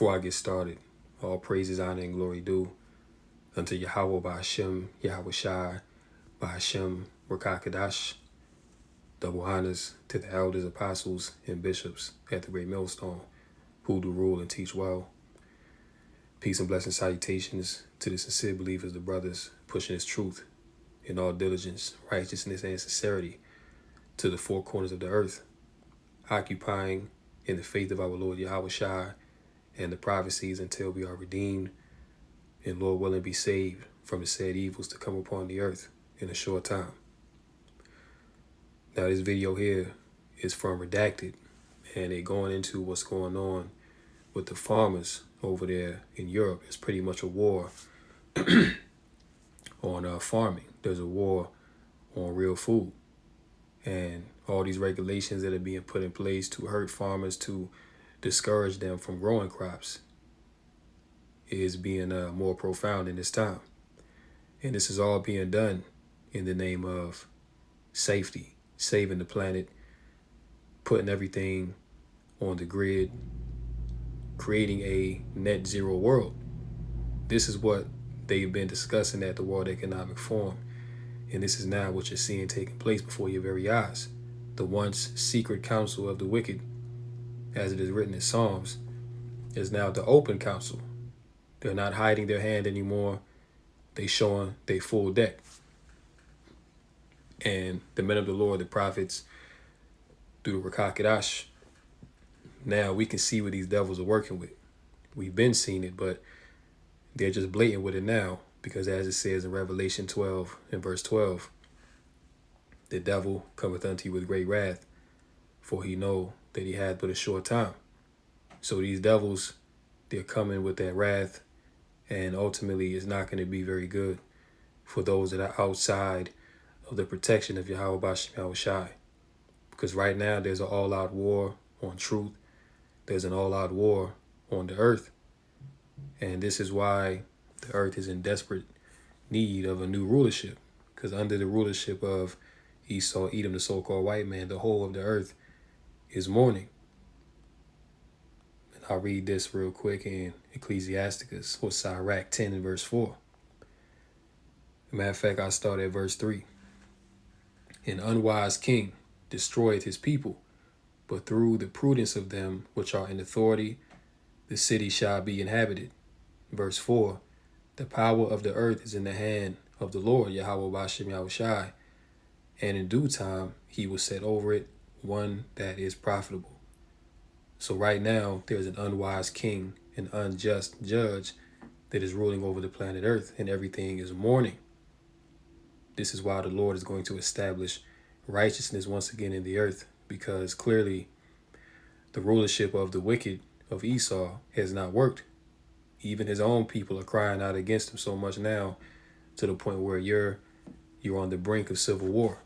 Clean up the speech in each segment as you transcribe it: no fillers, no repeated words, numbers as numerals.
Before I get started, all praises, honor, and glory due unto Yahweh by Hashem, Yahweh Shai, by Hashem, Rakakadash. Double honors to the elders, apostles, and bishops at the great millstone, who do rule and teach well. Peace and blessing salutations to the sincere believers, the brothers, pushing his truth in all diligence, righteousness, and sincerity to the four corners of the earth, occupying in the faith of our Lord Yahweh Shai and the prophecies until we are redeemed and, Lord willing, be saved from the said evils to come upon the earth in a short time. Now, this video here is from Redacted, and they're going into what's going on with the farmers over there in Europe. It's pretty much a war on farming. There's a war on real food. And all these regulations that are being put in place to hurt farmers, to discourage them from growing crops, is being more profound in this time. And this is all being done in the name of safety, saving the planet, putting everything on the grid, creating a net zero world. This is what they've been discussing at the World Economic Forum. And this is now what you're seeing taking place before your very eyes. The once secret council of the wicked, as it is written in Psalms, is now the open council. They're not hiding their hand anymore. They showing their full deck. And the men of the Lord, the prophets, through the Rakakadash, now we can see what these devils are working with. We've been seeing it, but they're just blatant with it now, because as it says in Revelation 12 and verse 12, the devil cometh unto you with great wrath, for he know that he had but a short time. So these devils, they're coming with that wrath, and ultimately it's not going to be very good for those that are outside of the protection of Yahweh Bashem Yahweh Shai. Because right now there's an all-out war on truth. There's an all-out war on the earth. And this is why the earth is in desperate need of a new rulership. Because under the rulership of Esau, Edom, the so-called white man, the whole of the earth is mourning. And I'll read this real quick in Ecclesiasticus, or Sirach 10 and verse 4. Matter of fact, I'll start at verse 3. An unwise king destroyeth his people, but through the prudence of them which are in authority, the city shall be inhabited. Verse 4, the power of the earth is in the hand of the Lord, Yahweh Bashem Yahweh Shai, and in due time he will set over it one that is profitable. So right now, there's an unwise king, an unjust judge that is ruling over the planet earth, and everything is mourning. This is why the Lord is going to establish righteousness once again in the earth, because clearly the rulership of the wicked of Esau has not worked. Even his own people are crying out against him so much now, to the point where you're on the brink of civil war.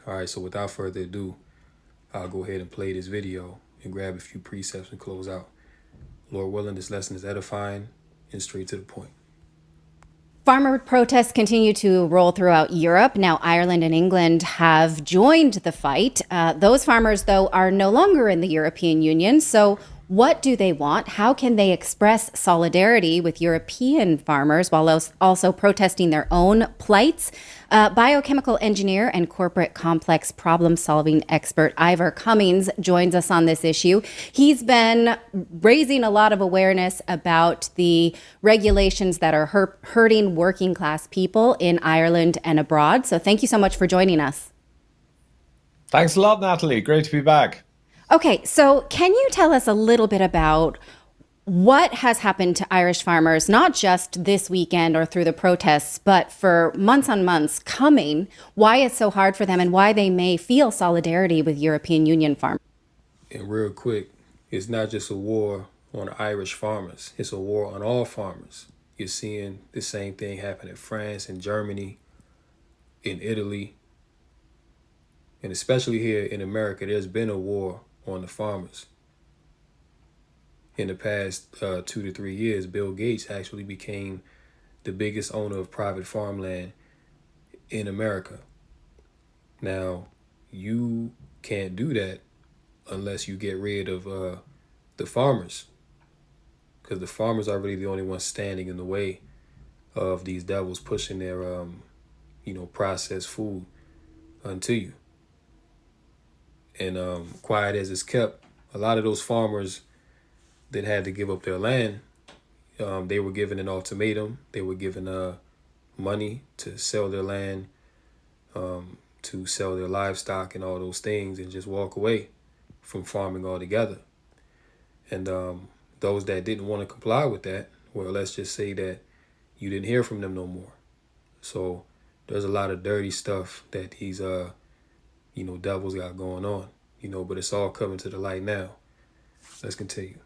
All right, so without further ado, I'll go ahead and play this video and grab a few precepts and close out. Lord willing, this lesson is edifying and straight to the point. Farmer protests continue to roll throughout Europe. Now, Ireland and England have joined the fight. Those farmers, though, are no longer in the European Union. So what do they want? How can they express solidarity with European farmers while also protesting their own plights? Biochemical engineer and corporate complex problem-solving expert Ivor Cummings joins us on this issue. He's been raising a lot of awareness about the regulations that are hurting working-class people in Ireland and abroad. So thank you so much for joining us. Thanks a lot, Natalie. Great to be back. Okay, so can you tell us a little bit about what has happened to Irish farmers, not just this weekend or through the protests, but for months on months coming, why it's so hard for them and why they may feel solidarity with European Union farmers? And real quick, it's not just a war on Irish farmers. It's a war on all farmers. You're seeing the same thing happen in France and Germany, in Italy, and especially here in America. There's been a war on the farmers. In the past 2 to 3 years, Bill Gates actually became the biggest owner of private farmland in America. Now, you can't do that unless you get rid of the farmers. because the farmers are really the only ones standing in the way of these devils pushing their processed food unto you. And quiet as it's kept, a lot of those farmers that had to give up their land, they were given an ultimatum. They were given money to sell their land, to sell their livestock and all those things, and just walk away from farming altogether. And those that didn't want to comply with that, well, let's just say that you didn't hear from them no more. So there's a lot of dirty stuff that these devils got going on, but it's all coming to the light now. Let's continue.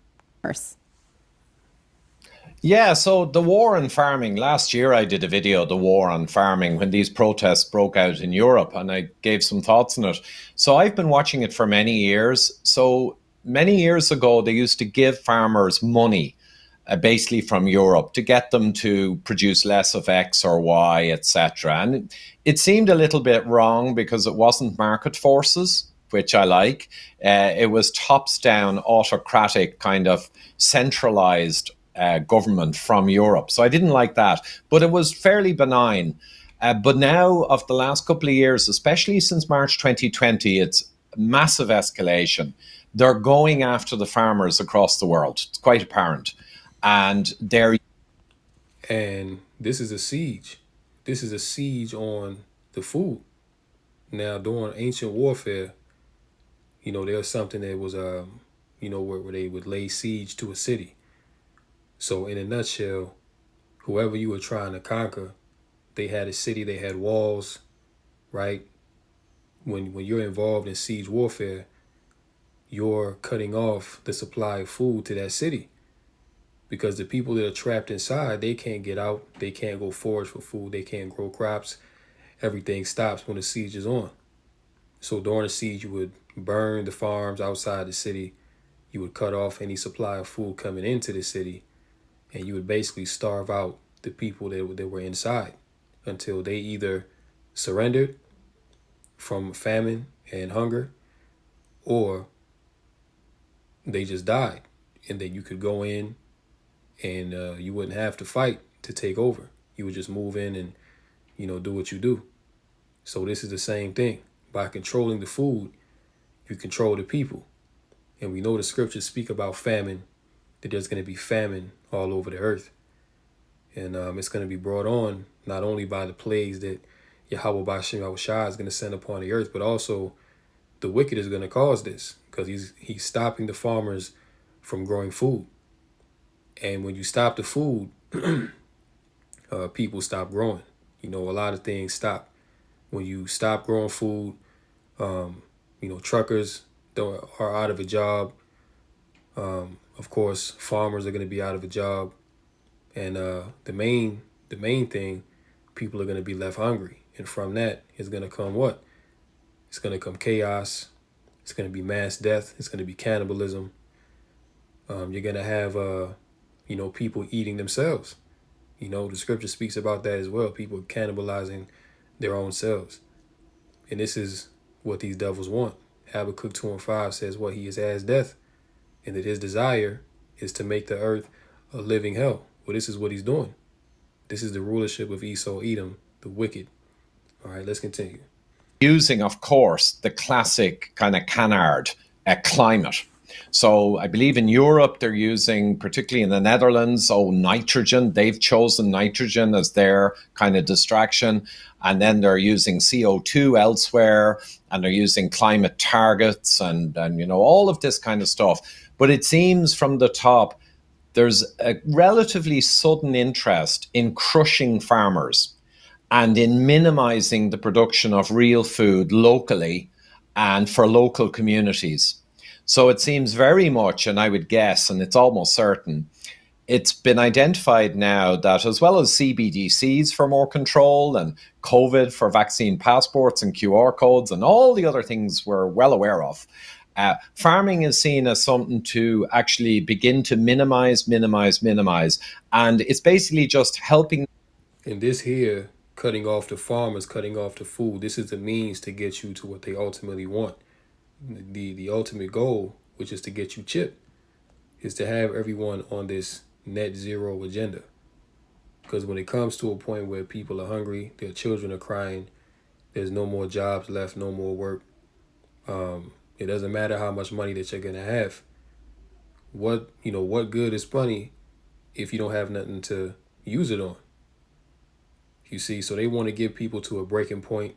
Yeah, so the war on farming. Last year I did a video, The War on Farming, when these protests broke out in Europe, and I gave some thoughts on it. So I've been watching it for many years. So many years ago, they used to give farmers money, basically from Europe, to get them to produce less of X or Y, etc. And it seemed a little bit wrong because it wasn't market forces, which I like. It was tops down, autocratic, kind of centralized government from Europe. So I didn't like that, but it was fairly benign. But now, of the last couple of years, especially since March 2020, it's massive escalation. They're going after the farmers across the world. It's quite apparent. And they're And this is a siege. This is a siege on the food. Now, during ancient warfare, there's something that was, where they would lay siege to a city. So, in a nutshell, whoever you were trying to conquer, they had a city, they had walls, right? When you're involved in siege warfare, you're cutting off the supply of food to that city, because the people that are trapped inside, they can't get out, they can't go forage for food, they can't grow crops. Everything stops when the siege is on. So during the siege, you would burn the farms outside the city, you would cut off any supply of food coming into the city, and you would basically starve out the people that were inside until they either surrendered from famine and hunger, or they just died. And then you could go in, and you wouldn't have to fight to take over. You would just move in and do what you do. So this is the same thing. By controlling the food, you control the people. And we know the scriptures speak about famine, that there's going to be famine all over the earth. And it's going to be brought on not only by the plagues that Yahweh Bashem Yahushua is going to send upon the earth, but also the wicked is going to cause this, because he's stopping the farmers from growing food. And when you stop the food, people stop growing. A lot of things stop. When you stop growing food, truckers are out of a job. Of course, farmers are going to be out of a job. And the main thing, people are going to be left hungry. And from that is going to come what? It's going to come chaos. It's going to be mass death. It's going to be cannibalism. You're going to have, people eating themselves. The scripture speaks about that as well. People cannibalizing their own selves. And this is what these devils want. Habakkuk 2:5 says what? He is as death, and that his desire is to make the earth a living hell. Well, this is what he's doing. This is the rulership of Esau, Edom, the wicked. All right, let's continue. using, of course, the classic kind of canard climate. So I believe in Europe, they're using, particularly in the Netherlands, nitrogen. They've chosen nitrogen as their kind of distraction. And then they're using CO2 elsewhere, and they're using climate targets and all of this kind of stuff. But it seems from the top, there's a relatively sudden interest in crushing farmers and in minimizing the production of real food locally and for local communities. So it seems very much, and I would guess, and it's almost certain, it's been identified now that as well as CBDCs for more control and COVID for vaccine passports and QR codes and all the other things we're well aware of, farming is seen as something to actually begin to minimize. And it's basically just helping. And this here, cutting off the farmers, cutting off the food, this is the means to get you to what they ultimately want. The ultimate goal, which is to get you chipped, is to have everyone on this net zero agenda. Because when it comes to a point where people are hungry, their children are crying, there's no more jobs left, no more work. It doesn't matter how much money that you're gonna have. What good is money if you don't have nothing to use it on? You see, so they want to get people to a breaking point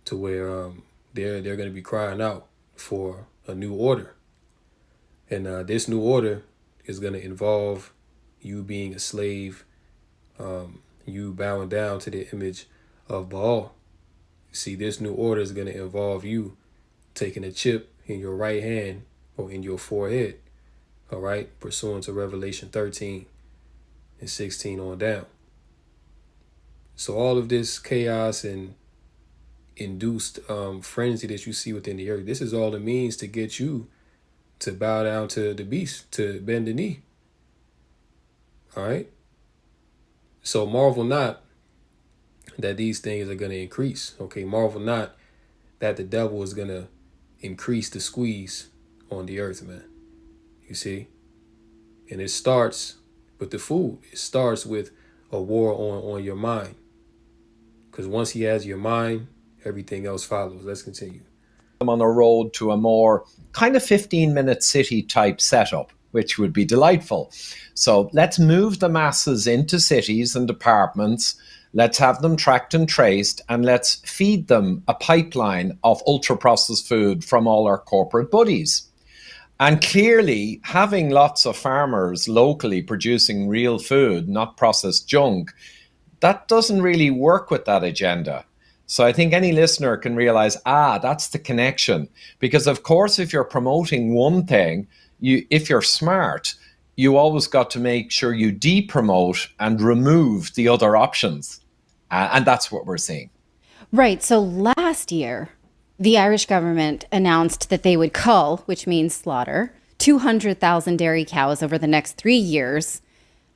to where they're going to be crying out for a new order, and this new order is going to involve you being a slave, you bowing down to the image of Baal. See, this new order is going to involve you taking a chip in your right hand or in your forehead, all right, pursuant to Revelation 13 and 16 on down. So all of this chaos and induced frenzy that you see within the earth, this is all it means to get you to bow down to the beast, to bend the knee. All right. So marvel not that these things are going to increase. Okay. Marvel not that the devil is going to increase the squeeze on the earth, man. You see? And it starts with the food. It starts with a war on your mind. Because once he has your mind, everything else follows. Let's continue. On a road to a more kind of 15-minute city type setup, which would be delightful. So let's move the masses into cities and departments. Let's have them tracked and traced, and let's feed them a pipeline of ultra processed food from all our corporate buddies. And clearly, having lots of farmers locally producing real food, not processed junk, that doesn't really work with that agenda. So I think any listener can realize, that's the connection. Because of course, if you're promoting one thing, if you're smart, you always got to make sure you de-promote and remove the other options. And that's what we're seeing. Right. So last year, the Irish government announced that they would cull, which means slaughter, 200,000 dairy cows over the next 3 years.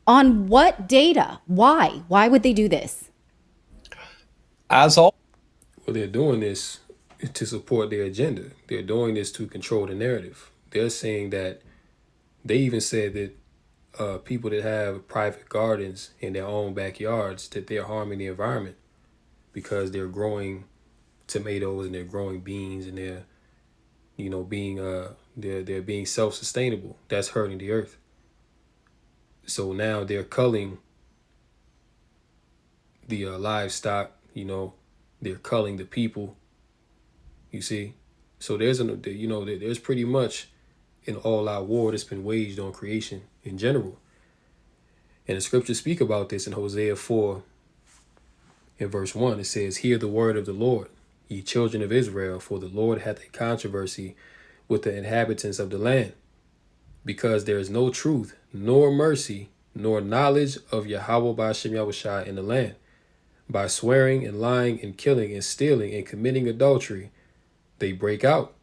On what data? Why? Why would they do this? Well, they're doing this to support their agenda. They're doing this to control the narrative. They're saying that they even said that people that have private gardens in their own backyards, that they're harming the environment because they're growing tomatoes and they're growing beans and they're they're being self-sustainable. That's hurting the earth. So now they're culling the livestock. They're culling the people. You see, so there's pretty much an all-out war that's been waged on creation in general, and the scriptures speak about this in Hosea 4 in verse 1. It says, "Hear the word of the Lord, ye children of Israel, for the Lord hath a controversy with the inhabitants of the land, because there is no truth, nor mercy, nor knowledge of Yahweh Ba'ashem Yahushua in the land. By swearing and lying and killing and stealing and committing adultery, they break out,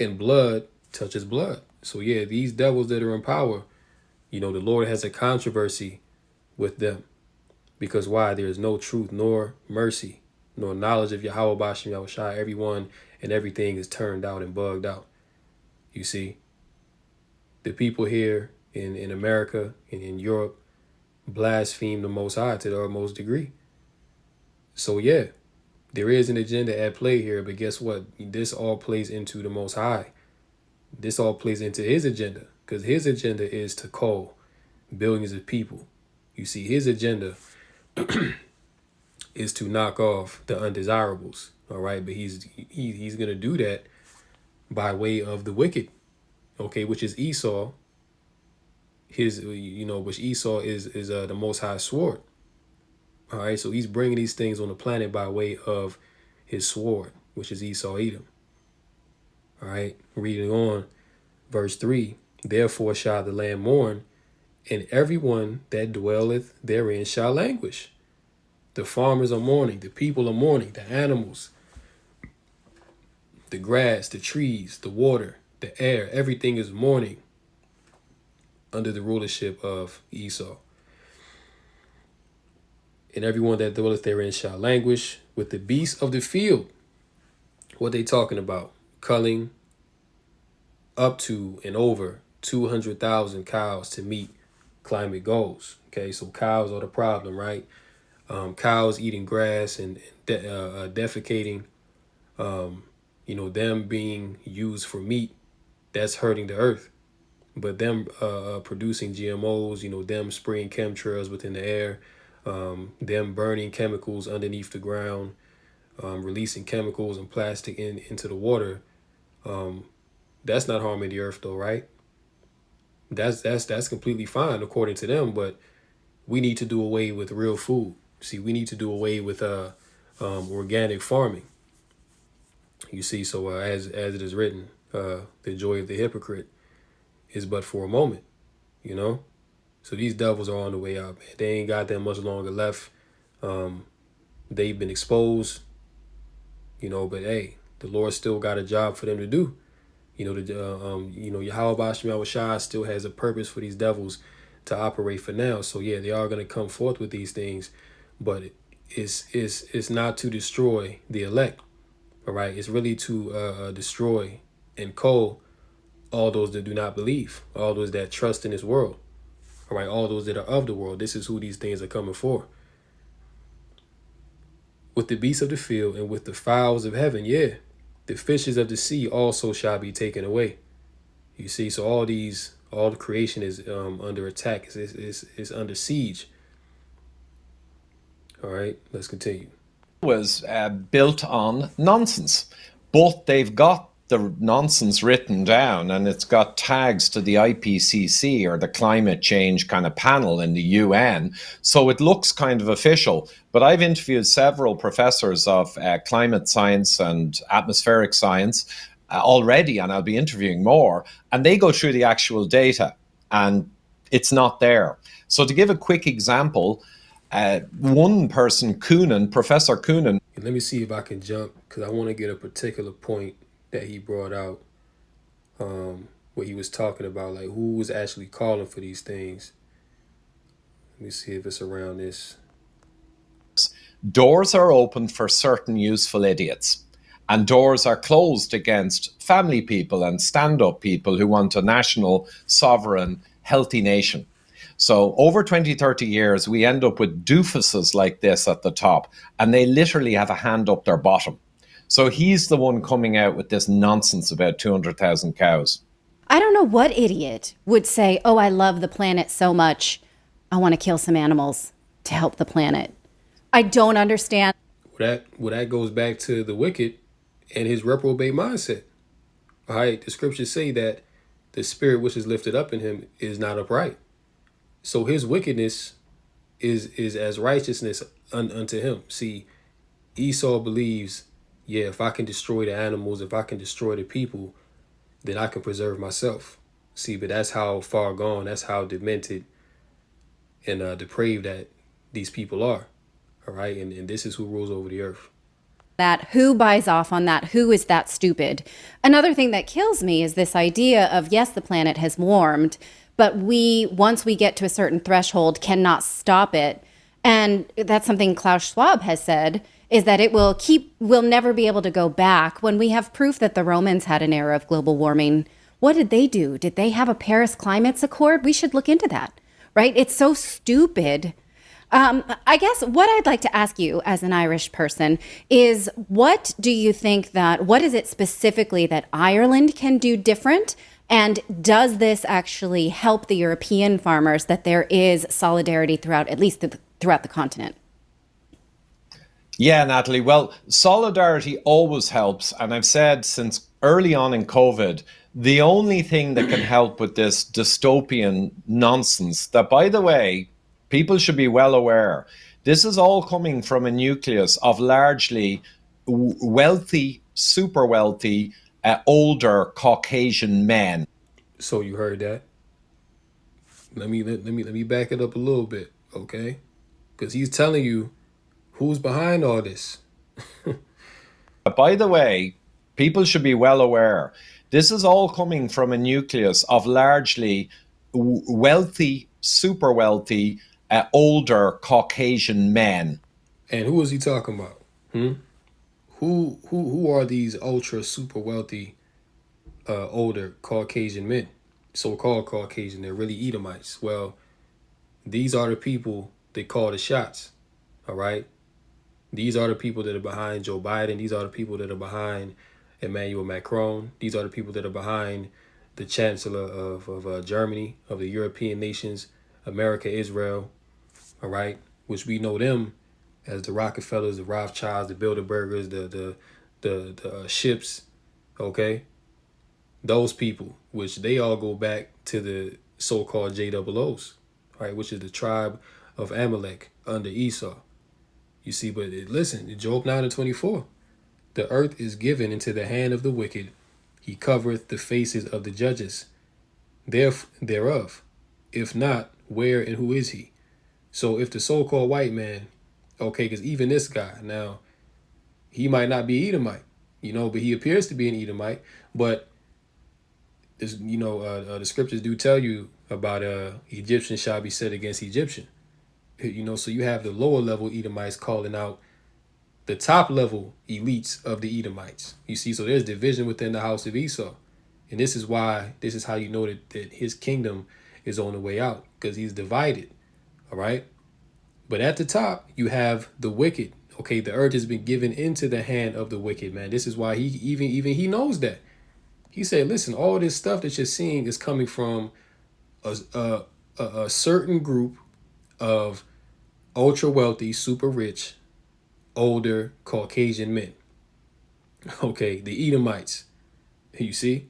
and blood touches blood." So yeah, these devils that are in power, the Lord has a controversy with them. Because why? There is no truth, nor mercy, nor knowledge of Yahweh Ba'ashem Yahushua. Everyone and everything is turned out and bugged out. You see, the people here in America and in Europe blaspheme the Most High to the utmost degree. So yeah, there is an agenda at play here, but guess what? This all plays into the Most High. This all plays into his agenda, because his agenda is to call billions of people. You see, his agenda is to knock off the undesirables, all right? But he's going to do that by way of the wicked, okay, which is Esau. Which Esau is the Most High sword. All right, so he's bringing these things on the planet by way of his sword, which is Esau Edom. All right, reading on, verse 3, "Therefore shall the land mourn, and everyone that dwelleth therein shall languish." The farmers are mourning, the people are mourning, the animals, the grass, the trees, the water, the air, everything is mourning under the rulership of Esau. "And everyone that dwelleth therein shall languish with the beasts of the field." What they talking about? Culling up to and over 200,000 cows to meet climate goals. Okay, so cows are the problem, right? Cows eating grass and defecating, them being used for meat, that's hurting the earth. But them producing GMOs, them spraying chemtrails within the air, them burning chemicals underneath the ground, releasing chemicals and plastic into the water. That's not harming the earth, though, right? That's completely fine according to them. But we need to do away with real food. See, we need to do away with organic farming. You see, so as it is written, the joy of the hypocrite is but for a moment. You know. So these devils are on the way out, man. They ain't got that much longer left. They've been exposed, but hey, the Lord still got a job for them to do. Yahweh Shema Shai still has a purpose for these devils to operate for now. So yeah, they are going to come forth with these things, but it's not to destroy the elect. All right, it's really to destroy and cull all those that do not believe, all those that trust in this world. All right, all those that are of the world. This is who these things are coming for. With the beasts of the field and with the fowls of heaven, yeah, the fishes of the sea also shall be taken away. You see, so all the creation is under attack. It's under siege. All right, let's continue. Was built on nonsense, but they've got the nonsense written down and it's got tags to the IPCC or the climate change kind of panel in the UN. So it looks kind of official. But I've interviewed several professors of climate science and atmospheric science already, and I'll be interviewing more. And they go through the actual data and it's not there. So to give a quick example, one person, Professor Coonan. Let me see if I can jump because I want to get a particular point that he brought out where he was talking about like who was actually calling for these things. Let me see if it's around this. Doors are open for certain useful idiots, and doors are closed against family people and stand-up people who want a national, sovereign, healthy nation. So over 20, 30 years, we end up with doofuses like this at the top, and they literally have a hand up their bottom. So he's the one coming out with this nonsense about 200,000 cows. I don't know what idiot would say, oh, I love the planet so much, I want to kill some animals to help the planet. I don't understand. Well, that goes back to the wicked and his reprobate mindset. All right, the scriptures say that the spirit which is lifted up in him is not upright. So his wickedness is as righteousness unto him. See, Esau believes, yeah, if I can destroy the animals, if I can destroy the people, then I can preserve myself. See, but that's how far gone, that's how demented and depraved that these people are. All right, and this is who rules over the earth. That who buys off on that? Who is that stupid? Another thing that kills me is this idea of, yes, the planet has warmed, but once we get to a certain threshold, cannot stop it. And that's something Klaus Schwab has said, is that we'll never be able to go back. When we have proof that the Romans had an era of global warming, what did they do? Did they have a Paris Climate Accord? We should look into that, right? It's so stupid. I guess what I'd like to ask you as an Irish person is what is it specifically that Ireland can do different? And does this actually help the European farmers that there is solidarity throughout the continent? Yeah, Natalie. Well, solidarity always helps. And I've said since early on in COVID, the only thing that can help with this dystopian nonsense that, by the way, people should be well aware, this is all coming from a nucleus of largely wealthy, super wealthy, older Caucasian men. So you heard that. Let me back it up a little bit, okay? Because he's telling you who's behind all this. By the way, people should be well aware, this is all coming from a nucleus of largely wealthy, super wealthy, older Caucasian men. And who is he talking about? Who are these ultra super wealthy, older Caucasian men? So-called Caucasian, they're really Edomites. Well, These are the people that call the shots. All right. These are the people that are behind Joe Biden. These are the people that are behind Emmanuel Macron. These are the people that are behind the Chancellor of Germany, of the European nations, America, Israel. All right. Which we know them as the Rockefellers, the Rothschilds, the Bilderbergers, the ships. Okay. Those people, which they all go back to the so-called JOOs, right, which is the tribe of Amalek under Esau. You see, but listen, Job 9:24, the earth is given into the hand of the wicked. He covereth the faces of the judges thereof. If not, where and who is he? So if the so-called white man, okay, because even this guy, now, he might not be Edomite, but he appears to be an Edomite, but the scriptures do tell you about Egyptian shall be set against Egyptian. So you have the lower level Edomites calling out the top level elites of the Edomites. You see, so there's division within the house of Esau. And this is how you know that his kingdom is on the way out, because he's divided. All right. But at the top, you have the wicked. Okay, the earth has been given into the hand of the wicked, man. This is why he even he knows that. He said, listen, all this stuff that you're seeing is coming from a certain group of ultra wealthy, super rich, older Caucasian men. Okay, the Edomites. You see,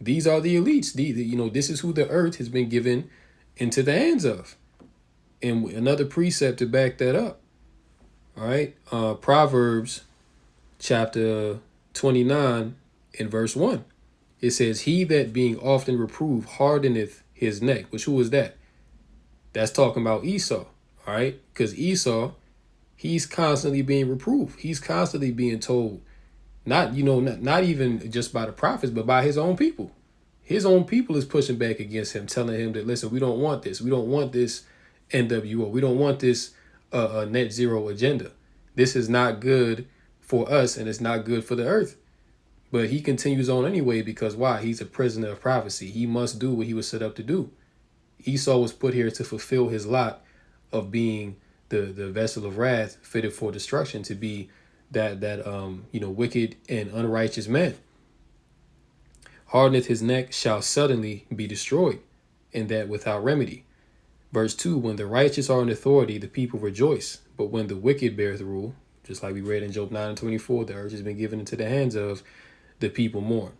these are the elites. This is who the earth has been given into the hands of. And another precept to back that up. All right, Proverbs chapter 29 in verse 1. It says, he that being often reproved hardeneth his neck. Which who is that? That's talking about Esau. All right, because Esau, he's constantly being reproved. He's constantly being told, not even just by the prophets, but by his own people. His own people is pushing back against him, telling him that, listen, we don't want this. We don't want this NWO. We don't want this net zero agenda. This is not good for us, and it's not good for the earth. But he continues on anyway, because why? He's a prisoner of prophecy. He must do what he was set up to do. Esau was put here to fulfill his lot of being the vessel of wrath fitted for destruction, to be that wicked and unrighteous man. Hardeneth his neck, shall suddenly be destroyed, and that without remedy. Verse 2, when the righteous are in authority, the people rejoice. But when the wicked beareth rule, just like we read in Job 9:24, the earth has been given into the hands of the people mourn.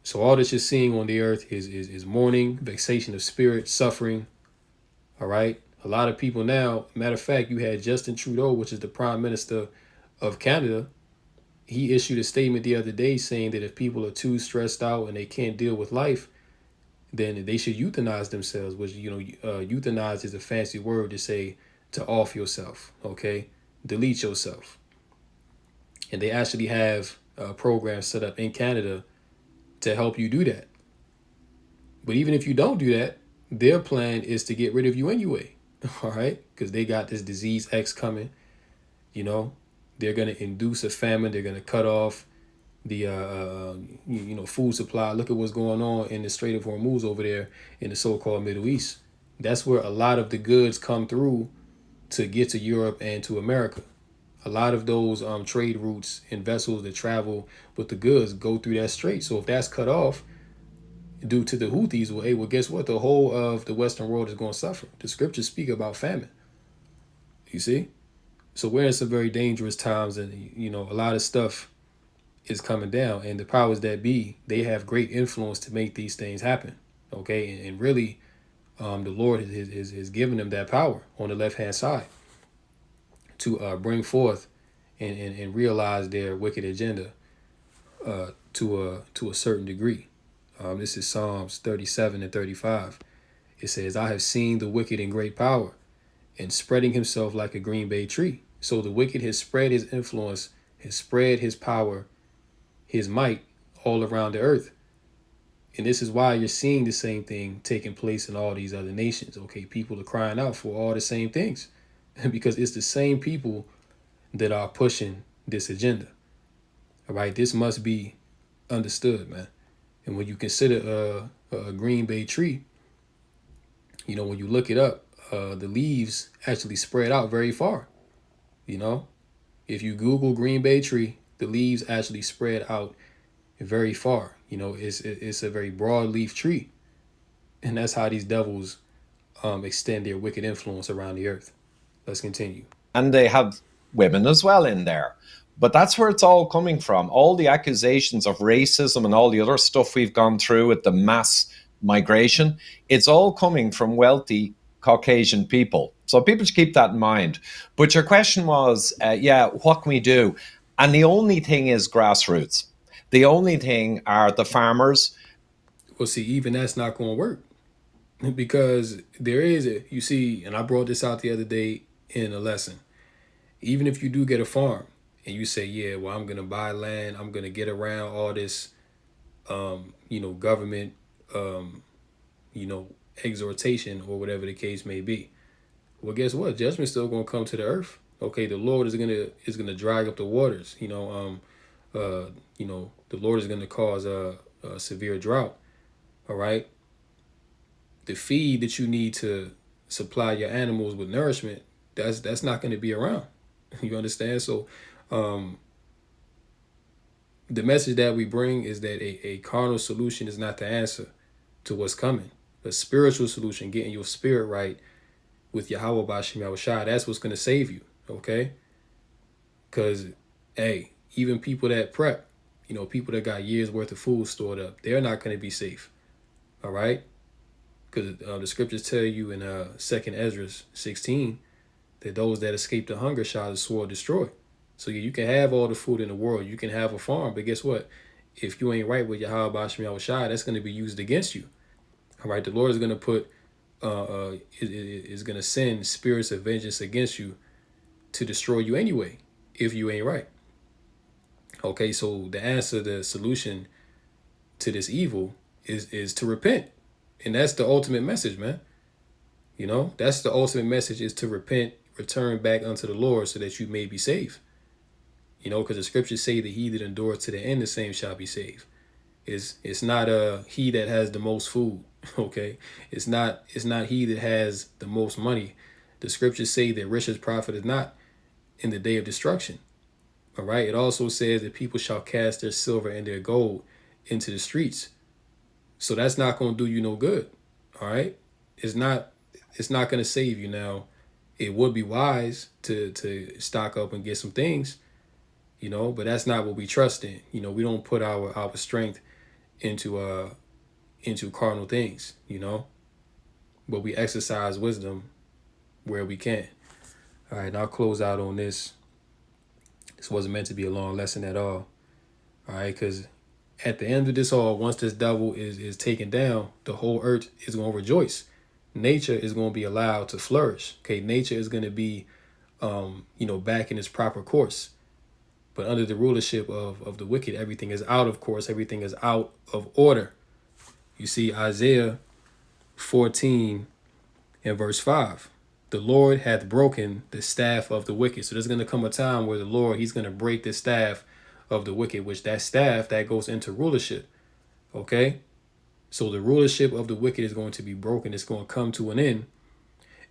So all that you're seeing on the earth is mourning, vexation of spirit, suffering. All right. A lot of people now, matter of fact, you had Justin Trudeau, which is the Prime Minister of Canada. He issued a statement the other day saying that if people are too stressed out and they can't deal with life, then they should euthanize themselves, which, euthanize is a fancy word to say to off yourself. Okay. Delete yourself. And they actually have programs set up in Canada to help you do that. But even if you don't do that, their plan is to get rid of you anyway. All right. Because they got this disease X coming. They're going to induce a famine. They're going to cut off the food supply. Look at what's going on in the Strait of Hormuz over there in the so-called Middle East. That's where a lot of the goods come through to get to Europe and to America. A lot of those trade routes and vessels that travel with the goods go through that strait. So if that's cut off due to the Houthis, well, guess what? The whole of the Western world is going to suffer. The scriptures speak about famine. You see? So we're in some very dangerous times, and, a lot of stuff is coming down. And the powers that be, they have great influence to make these things happen. Okay? And really, the Lord has given them that power on the left-hand side to bring forth and realize their wicked agenda to a certain degree. This is Psalms 37 and 35. It says, I have seen the wicked in great power and spreading himself like a green bay tree. So the wicked has spread his influence, has spread his power, his might all around the earth. And this is why you're seeing the same thing taking place in all these other nations. Okay, people are crying out for all the same things because it's the same people that are pushing this agenda. All right, this must be understood, man. And when you consider a green bay tree, when you look it up, the leaves actually spread out very far. You know, if you Google Green Bay tree, the leaves actually spread out very far. You know, it's a very broad leaf tree, and that's how these devils extend their wicked influence around the earth. Let's continue. And they have women as well in there. But that's where it's all coming from. All the accusations of racism and all the other stuff we've gone through with the mass migration, it's all coming from wealthy Caucasian people. So people should keep that in mind. But your question was, what can we do? And the only thing is grassroots. The only thing are the farmers. Well, see, even that's not going to work because you see, and I brought this out the other day in a lesson. Even if you do get a farm and you say, yeah, well, I'm going to buy land, I'm going to get around all this, government, um, you know, exhortation or whatever the case may be. Well, guess what? Judgment's still going to come to the earth. Okay, the Lord is gonna drag up the waters. The Lord is gonna cause a severe drought. All right, the feed that you need to supply your animals with nourishment, that's not going to be around. You understand? So the message that we bring is that a carnal solution is not the answer to what's coming. A spiritual solution, getting your spirit right with Yahweh Bashim Yahushua, that's what's going to save you. Okay? Because, hey, even people that prep, people that got years worth of food stored up, they're not going to be safe. All right? Because the scriptures tell you in 2nd Ezra 16 that those that escape the hunger shall the sword destroy. So yeah, you can have all the food in the world. You can have a farm. But guess what? If you ain't right with Yahweh Bashim Yahushua, that's going to be used against you. All right? The Lord is going to is going to send spirits of vengeance against you to destroy you anyway, if you ain't right. Okay, so the answer, the solution to this evil is to repent. And that's the ultimate message, man. That's the ultimate message, is to repent, return back unto the Lord so that you may be saved. Because the scriptures say that he that endures to the end, the same shall be saved. It's not he that has the most food, okay? It's not he that has the most money. The scriptures say that riches profit is not in the day of destruction. All right. It also says that people shall cast their silver and their gold into the streets. So that's not going to do you no good. All right. It's not going to save you. Now, it would be wise to stock up and get some things, but that's not what we trust in. We don't put our strength into carnal things, but we exercise wisdom where we can. All right. Now I'll close out on this. This wasn't meant to be a long lesson at all. All right. Because at the end of this all, once this devil is taken down, the whole earth is going to rejoice. Nature is going to be allowed to flourish. Okay, nature is going to be, back in its proper course. But under the rulership of the wicked, everything is out of course. Everything is out of order. You see Isaiah 14 and verse 5. The Lord hath broken the staff of the wicked. So there's going to come a time where the Lord, he's going to break the staff of the wicked, which that staff, that goes into rulership. Okay? So the rulership of the wicked is going to be broken. It's going to come to an end.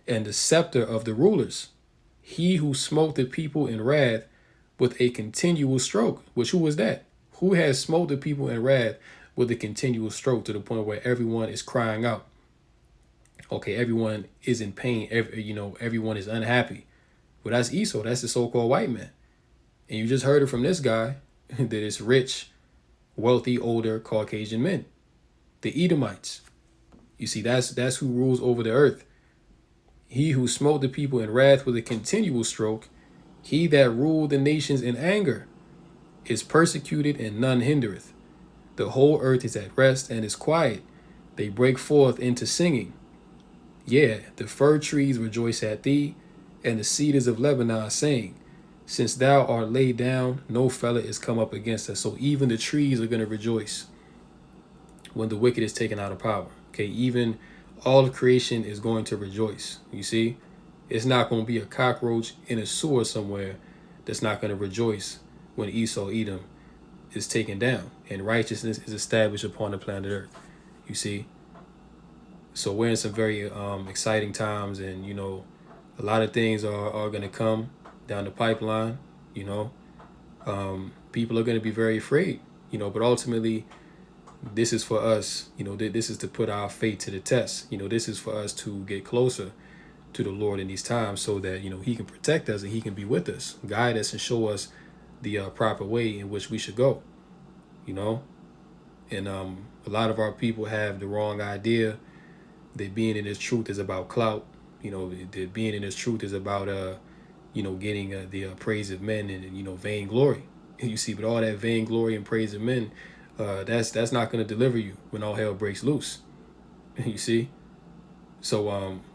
And the scepter of the rulers, he who smote the people in wrath with a continual stroke. Which, who was that? Who has smote the people in wrath with a continual stroke to the point where everyone is crying out? Okay, everyone is in pain. Everyone is unhappy. Well, that's Esau. That's the so-called white man. And you just heard it from this guy that it's rich, wealthy, older Caucasian men. The Edomites. You see, that's who rules over the earth. He who smote the people in wrath with a continual stroke, he that ruled the nations in anger, is persecuted and none hindereth. The whole earth is at rest and is quiet. They break forth into singing. Yeah, the fir trees rejoice at thee, and the cedars of Lebanon saying, since thou art laid down, no fellow is come up against us. So even the trees are going to rejoice when the wicked is taken out of power. Okay, even all of creation is going to rejoice. You see, it's not going to be a cockroach in a sewer somewhere that's not going to rejoice when Esau, Edom, is taken down and righteousness is established upon the planet Earth. You see, So we're in some very exciting times, and a lot of things are going to come down the pipeline. You know, people are going to be very afraid. But ultimately, this is for us. This is to put our faith to the test. This is for us to get closer to the Lord in these times, so that He can protect us and He can be with us, guide us, and show us the proper way in which we should go. You know, and a lot of our people have the wrong idea that being in this truth is about clout. That being in this truth is about getting the praise of men and vainglory. You see, but all that vainglory and praise of men, that's not going to deliver you when all hell breaks loose. You see, so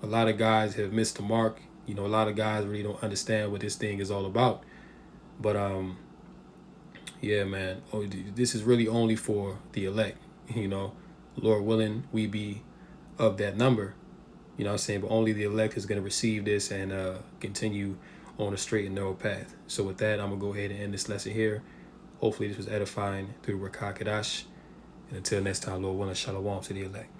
a lot of guys have missed the mark. A lot of guys really don't understand what this thing is all about. But yeah, man, this is really only for the elect. Lord willing, we be of that number. What I'm saying? But only the elect is going to receive this and continue on a straight and narrow path. So with that, I'm going to go ahead and end this lesson here. Hopefully this was edifying through Rakakadash. And until next time, Lord willing, shalom to the elect.